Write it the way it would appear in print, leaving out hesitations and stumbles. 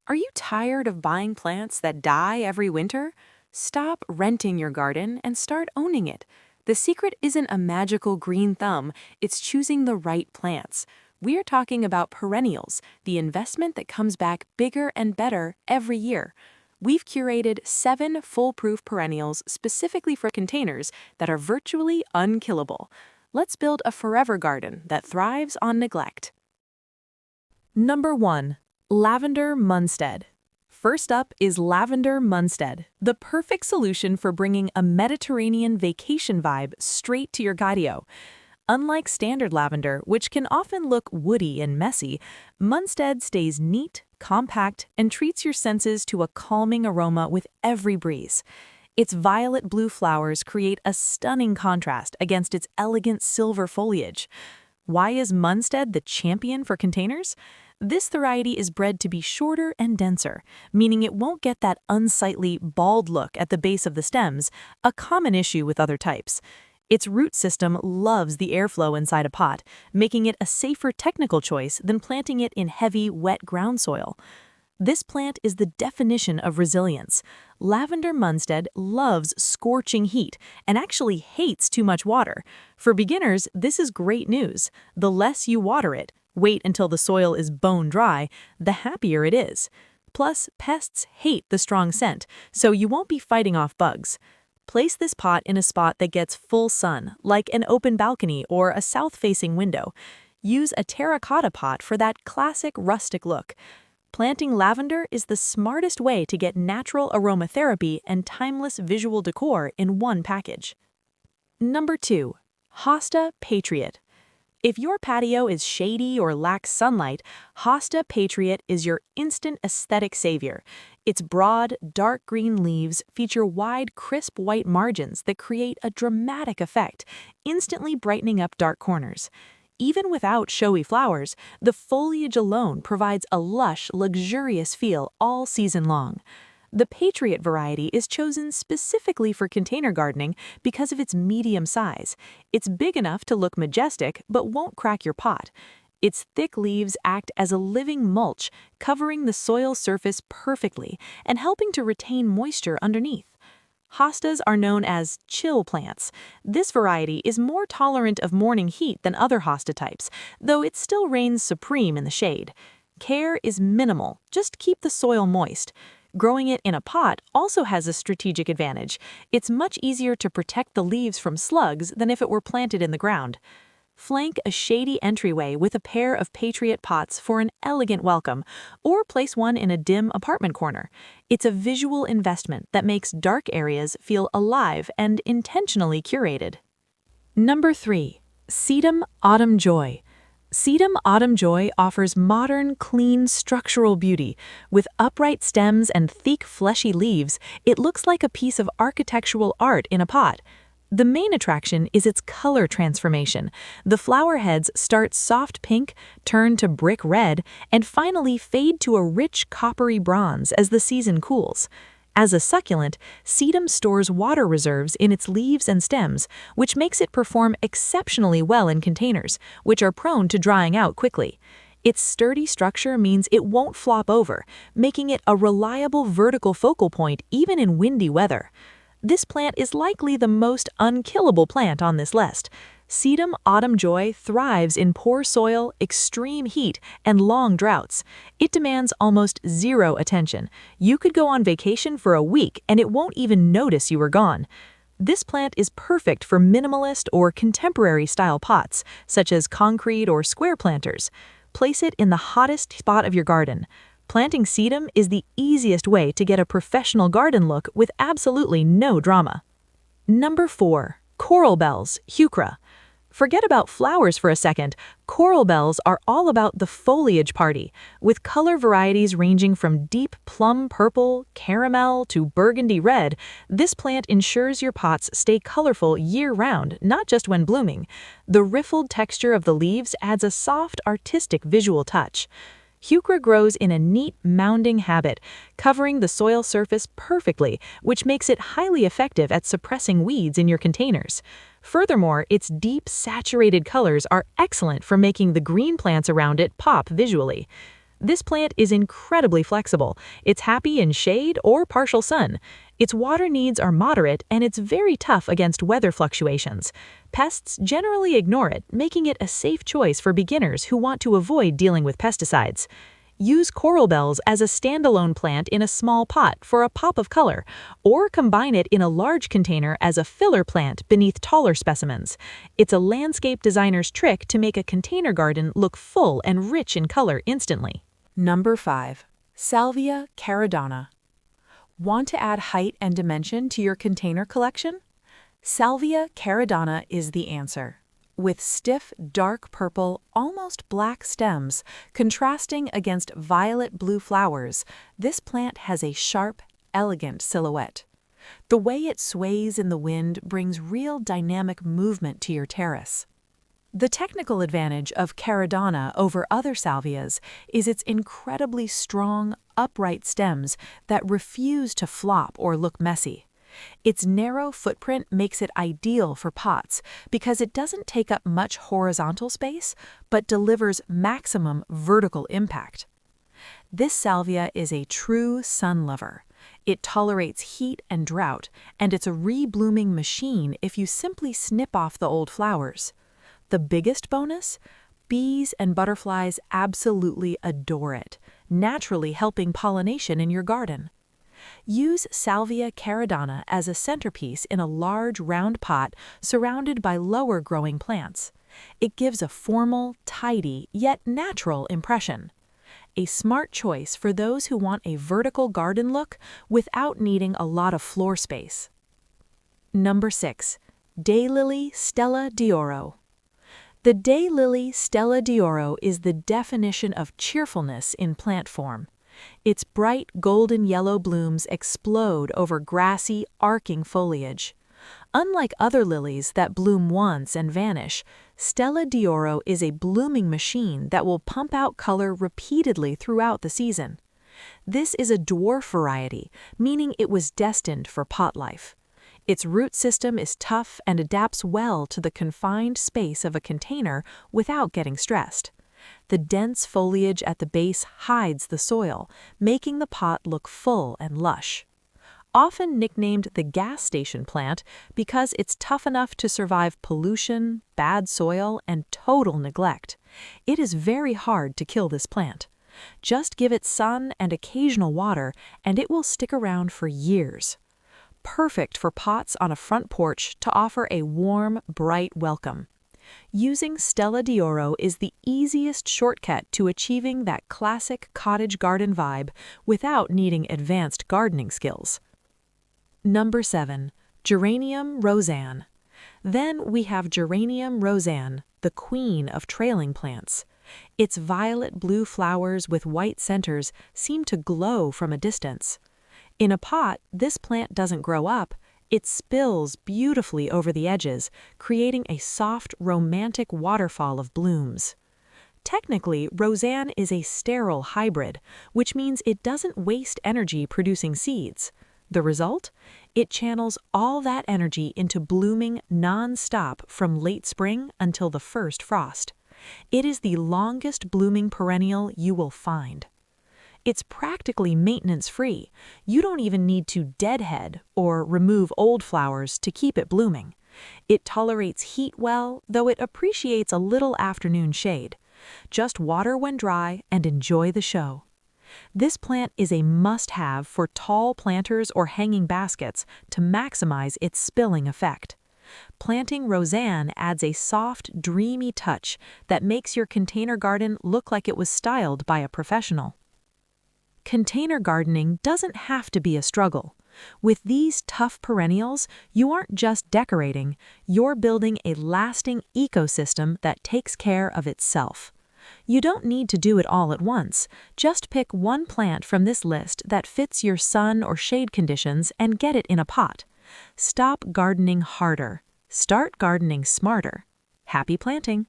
Are you tired of buying plants that die every winter? Stop renting your garden and start owning it. The secret isn't a magical green thumb, it's choosing the right plants. We're talking about perennials, the investment that comes back bigger and better every year. We've curated 7 foolproof perennials specifically for containers that are virtually unkillable. Let's build a forever garden that thrives on neglect. Number 1. Lavender Munstead. First up is Lavender Munstead, the perfect solution for bringing a Mediterranean vacation vibe straight to your patio. Unlike standard lavender, which can often look woody and messy, Munstead stays neat, compact, and treats your senses to a calming aroma with every breeze. Its violet blue flowers create a stunning contrast against its elegant silver foliage. Why is Munstead the champion for containers? This variety is bred to be shorter and denser, meaning it won't get that unsightly, bald look at the base of the stems, a common issue with other types. Its root system loves the airflow inside a pot, making it a safer technical choice than planting it in heavy, wet ground soil. This plant is the definition of resilience. Lavender Munstead loves scorching heat and actually hates too much water. For beginners, this is great news. The less you water it, wait until the soil is bone dry, the happier it is. Plus, pests hate the strong scent, so you won't be fighting off bugs. Place this pot in a spot that gets full sun, like an open balcony or a south-facing window. Use a terracotta pot for that classic rustic look. Planting lavender is the smartest way to get natural aromatherapy and timeless visual decor in one package. Number 2. Hosta Patriot. If your patio is shady or lacks sunlight, Hosta Patriot is your instant aesthetic savior. Its broad, dark green leaves feature wide, crisp white margins that create a dramatic effect, instantly brightening up dark corners. Even without showy flowers, the foliage alone provides a lush, luxurious feel all season long. The Patriot variety is chosen specifically for container gardening because of its medium size. It's big enough to look majestic but won't crack your pot. Its thick leaves act as a living mulch, covering the soil surface perfectly and helping to retain moisture underneath. Hostas are known as chill plants. This variety is more tolerant of morning heat than other hosta types, though it still reigns supreme in the shade. Care is minimal, just keep the soil moist. Growing it in a pot also has a strategic advantage. It's much easier to protect the leaves from slugs than if it were planted in the ground. Flank a shady entryway with a pair of Patriot pots for an elegant welcome, or place one in a dim apartment corner. It's a visual investment that makes dark areas feel alive and intentionally curated. Number 3. Sedum Autumn Joy. Sedum Autumn Joy offers modern, clean, structural beauty. With upright stems and thick, fleshy leaves, it looks like a piece of architectural art in a pot. The main attraction is its color transformation. The flower heads start soft pink, turn to brick red, and finally fade to a rich coppery bronze as the season cools. As a succulent, sedum stores water reserves in its leaves and stems, which makes it perform exceptionally well in containers, which are prone to drying out quickly. Its sturdy structure means it won't flop over, making it a reliable vertical focal point even in windy weather. This plant is likely the most unkillable plant on this list. Sedum Autumn Joy thrives in poor soil, extreme heat, and long droughts. It demands almost zero attention. You could go on vacation for a week and it won't even notice you were gone. This plant is perfect for minimalist or contemporary style pots, such as concrete or square planters. Place it in the hottest spot of your garden. Planting sedum is the easiest way to get a professional garden look with absolutely no drama. Number 4. Coral bells, hukra. Forget about flowers for a second. Coral bells are all about the foliage party, with color varieties ranging from deep plum purple, caramel, to burgundy red. This plant ensures your pots stay colorful year-round, not just when blooming. The riffled texture of the leaves adds a soft, artistic visual touch. Heuchera grows in a neat, mounding habit, covering the soil surface perfectly, which makes it highly effective at suppressing weeds in your containers. Furthermore, its deep, saturated colors are excellent for making the green plants around it pop visually. This plant is incredibly flexible. It's happy in shade or partial sun. Its water needs are moderate and it's very tough against weather fluctuations. Pests generally ignore it, making it a safe choice for beginners who want to avoid dealing with pesticides. Use coral bells as a standalone plant in a small pot for a pop of color, or combine it in a large container as a filler plant beneath taller specimens. It's a landscape designer's trick to make a container garden look full and rich in color instantly. Number 5. Salvia Caradonna. Want to add height and dimension to your container collection? Salvia Caradonna is the answer. With stiff, dark purple, almost black stems, contrasting against violet-blue flowers, this plant has a sharp, elegant silhouette. The way it sways in the wind brings real dynamic movement to your terrace. The technical advantage of Caradonna over other salvias is its incredibly strong, upright stems that refuse to flop or look messy. Its narrow footprint makes it ideal for pots because it doesn't take up much horizontal space but delivers maximum vertical impact. This salvia is a true sun lover. It tolerates heat and drought, and it's a re-blooming machine if you simply snip off the old flowers. The biggest bonus? Bees and butterflies absolutely adore it, naturally helping pollination in your garden. Use Salvia Caradonna as a centerpiece in a large round pot surrounded by lower growing plants. It gives a formal, tidy, yet natural impression. A smart choice for those who want a vertical garden look without needing a lot of floor space. Number 6. Daylily Stella de Oro. The Daylily Stella de Oro is the definition of cheerfulness in plant form. Its bright golden yellow blooms explode over grassy, arcing foliage. Unlike other lilies that bloom once and vanish, Stella de Oro is a blooming machine that will pump out color repeatedly throughout the season. This is a dwarf variety, meaning it was destined for pot life. Its root system is tough and adapts well to the confined space of a container without getting stressed. The dense foliage at the base hides the soil, making the pot look full and lush. Often nicknamed the gas station plant because it's tough enough to survive pollution, bad soil, and total neglect. It is very hard to kill this plant. Just give it sun and occasional water, and it will stick around for years. Perfect for pots on a front porch to offer a warm, bright welcome. Using Stella de Oro is the easiest shortcut to achieving that classic cottage garden vibe without needing advanced gardening skills. Number 7. Geranium Rozanne. Then we have Geranium Rozanne, the queen of trailing plants. Its violet blue flowers with white centers seem to glow from a distance. In a pot, this plant doesn't grow up. It spills beautifully over the edges, creating a soft, romantic waterfall of blooms. Technically, Rozanne is a sterile hybrid, which means it doesn't waste energy producing seeds. The result? It channels all that energy into blooming non-stop from late spring until the first frost. It is the longest blooming perennial you will find. It's practically maintenance-free. You don't even need to deadhead or remove old flowers to keep it blooming. It tolerates heat well, though it appreciates a little afternoon shade. Just water when dry and enjoy the show. This plant is a must-have for tall planters or hanging baskets to maximize its spilling effect. Planting Rozanne adds a soft, dreamy touch that makes your container garden look like it was styled by a professional. Container gardening doesn't have to be a struggle. With these tough perennials, you aren't just decorating, you're building a lasting ecosystem that takes care of itself. You don't need to do it all at once. Just pick one plant from this list that fits your sun or shade conditions and get it in a pot. Stop gardening harder. Start gardening smarter. Happy planting!